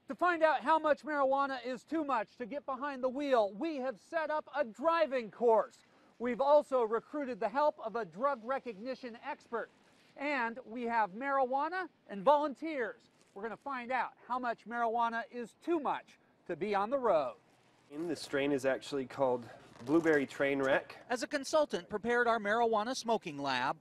To find out how much marijuana is too much to get behind the wheel, we have set up a driving course. We've also recruited the help of a drug recognition expert. And we have marijuana and volunteers. We're going to find out how much marijuana is too much to be on the road. The strain is actually called Blueberry Trainwreck. As a consultant prepared our marijuana smoking lab,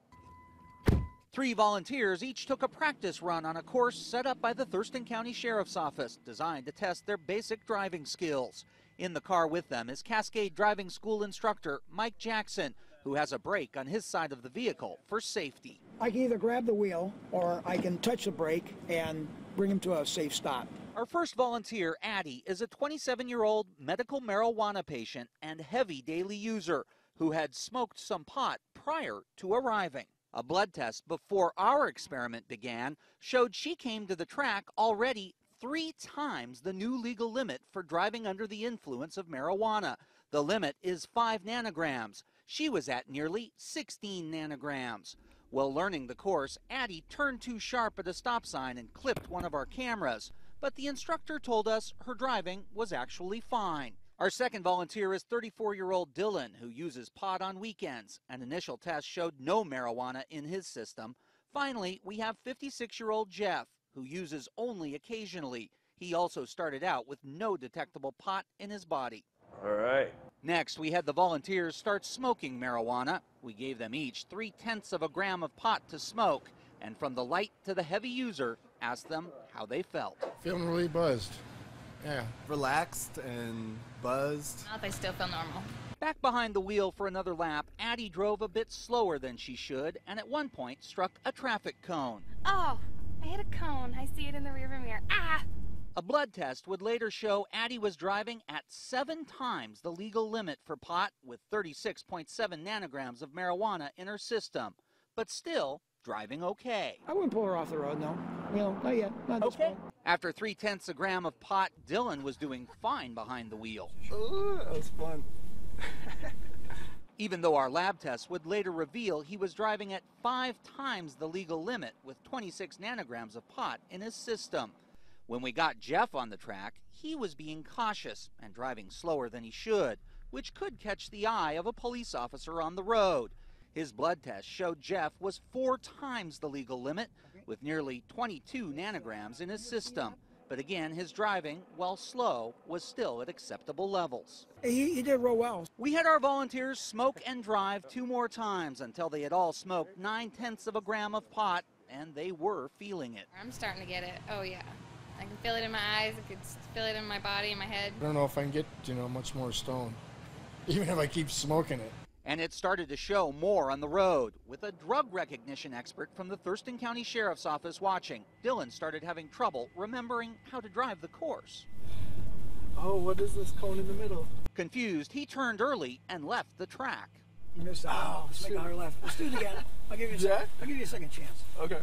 3 volunteers each took a practice run on a course set up by the Thurston County Sheriff's Office, designed to test their basic driving skills. In the car with them is Cascade Driving School instructor Mike Jackson, who has a brake on his side of the vehicle for safety. I can either grab the wheel or I can touch the brake and bring him to a safe stop. Our first volunteer, Addie, is a 27-year-old medical marijuana patient and heavy daily user who had smoked some pot prior to arriving. A blood test before our experiment began showed she came to the track already 3 times the new legal limit for driving under the influence of marijuana. The limit is 5 nanograms. She was at nearly 16 nanograms. While learning the course, Addie turned too sharp at a stop sign and clipped one of our cameras. But the instructor told us her driving was actually fine. Our second volunteer is 34-year-old Dylan, who uses pot on weekends. An initial test showed no marijuana in his system. Finally, we have 56-year-old Jeff, who uses only occasionally. He also started out with no detectable pot in his body. All right. Next, we had the volunteers start smoking marijuana. We gave them each 0.3 of a gram of pot to smoke, and from the light to the heavy user, asked them how they felt. Feeling really buzzed. Yeah. Relaxed and buzzed. I still feel normal. Back behind the wheel for another lap, Addie drove a bit slower than she should and at one point struck a traffic cone. Oh, I hit a cone. I see it in the rearview mirror. Ah! A blood test would later show Addie was driving at 7 times the legal limit for pot with 36.7 nanograms of marijuana in her system, but still driving okay. I wouldn't pull her off the road, no. Not yet. Not this point. After 0.3 of a gram of pot, Dylan was doing fine behind the wheel. Ooh, that was fun. Even though our lab tests would later reveal he was driving at 5 times the legal limit with 26 nanograms of pot in his system. When we got Jeff on the track, he was being cautious and driving slower than he should, which could catch the eye of a police officer on the road. His blood test showed Jeff was 4 times the legal limit with nearly 22 nanograms in his system. But again, his driving, while slow, was still at acceptable levels. He did real well. We had our volunteers smoke and drive 2 more times until they had all smoked 0.9 of a gram of pot, and they were feeling it. I'm starting to get it. Oh, yeah. I can feel it in my eyes. I can feel it in my body, in my head. I don't know if I can get, much more stoned, even if I keep smoking it. And it started to show more on the road. With a drug recognition expert from the Thurston County Sheriff's Office watching, Dylan started having trouble remembering how to drive the course. Oh, what is this cone in the middle? Confused, he turned early and left the track. You missed that. Oh, make our left. Let's do it again. I'll give you a second chance. Okay.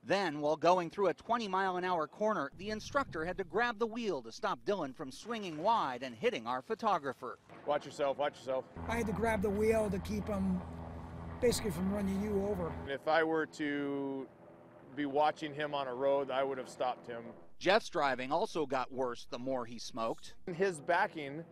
Then, while going through a 20-mile-an-hour corner, the instructor had to grab the wheel to stop Dylan from swinging wide and hitting our photographer. Watch yourself, watch yourself. I had to grab the wheel to keep him basically from running you over. If I were to be watching him on a road, I would have stopped him. Jeff's driving also got worse the more he smoked. His backing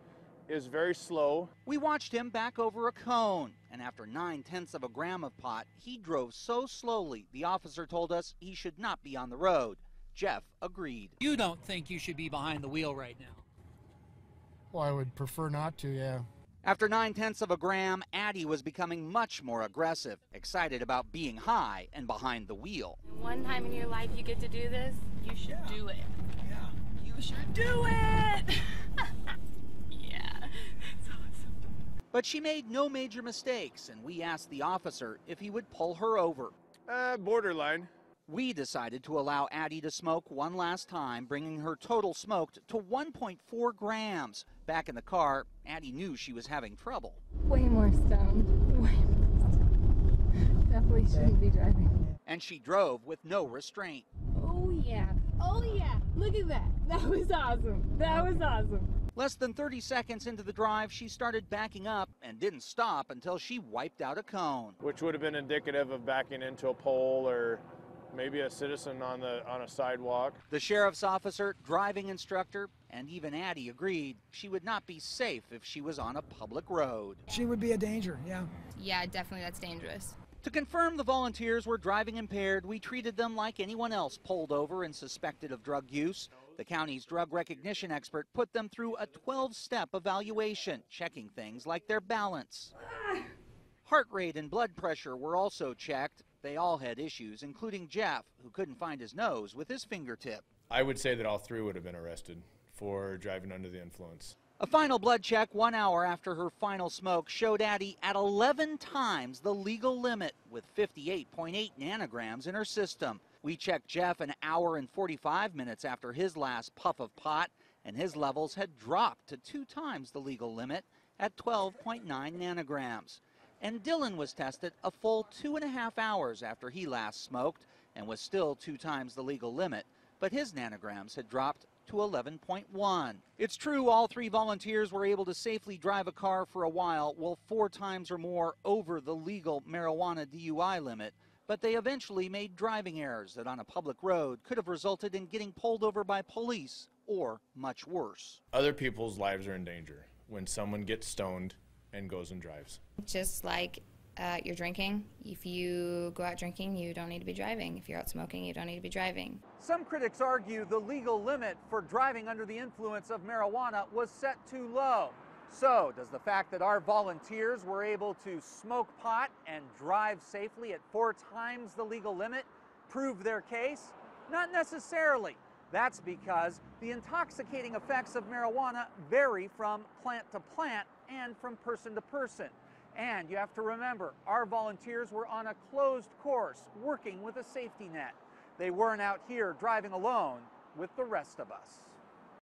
is very slow. We watched him back over a cone, and after 0.9 of a gram of pot, he drove so slowly the officer told us he should not be on the road. Jeff agreed. You don't think you should be behind the wheel right now? Well, I would prefer not to, yeah. After 0.9 of a gram, Addie was becoming much more aggressive, excited about being high and behind the wheel. One time in your life you get to do this, you should do it. Yeah. You should do it! Yeah. That's awesome. But she made no major mistakes, and we asked the officer if he would pull her over. Borderline. We decided to allow Addie to smoke one last time, bringing her total smoked to 1.4 grams. Back in the car, Addie knew she was having trouble. Way more stoned. Way more stoned. Definitely shouldn't be driving. And she drove with no restraint. Oh, yeah. Oh, yeah. Look at that. That was awesome. That was awesome. Less than 30 seconds into the drive, she started backing up and didn't stop until she wiped out a cone. Which would have been indicative of backing into a pole or maybe a citizen on a sidewalk. The sheriff's officer, driving instructor, and even Addie agreed she would not be safe if she was on a public road. She would be a danger, yeah. Yeah, definitely that's dangerous. To confirm the volunteers were driving impaired, we treated them like anyone else pulled over and suspected of drug use. The county's drug recognition expert put them through a 12-step evaluation, checking things like their balance. Heart rate and blood pressure were also checked. They all had issues, including Jeff, who couldn't find his nose with his fingertip. I would say that all three would have been arrested for driving under the influence. A final blood check 1 hour after her final smoke showed Addie at 11 times the legal limit with 58.8 nanograms in her system. We checked Jeff an hour and 45 minutes after his last puff of pot, and his levels had dropped to 2 times the legal limit at 12.9 nanograms. And Dylan was tested a full 2.5 hours after he last smoked and was still 2 times the legal limit, but his nanograms had dropped to 11.1. It's true all 3 volunteers were able to safely drive a car for a while, 4 times or more over the legal marijuana DUI limit, but they eventually made driving errors that on a public road could have resulted in getting pulled over by police or much worse. Other people's lives are in danger when someone gets stoned and goes and drives. Just like you're drinking. If you go out drinking, you don't need to be driving. If you're out smoking, you don't need to be driving. Some critics argue the legal limit for driving under the influence of marijuana was set too low. So, does the fact that our volunteers were able to smoke pot and drive safely at 4 times the legal limit prove their case? Not necessarily. That's because the intoxicating effects of marijuana vary from plant to plant and from person to person. And you have to remember, our volunteers were on a closed course, working with a safety net. They weren't out here driving alone with the rest of us.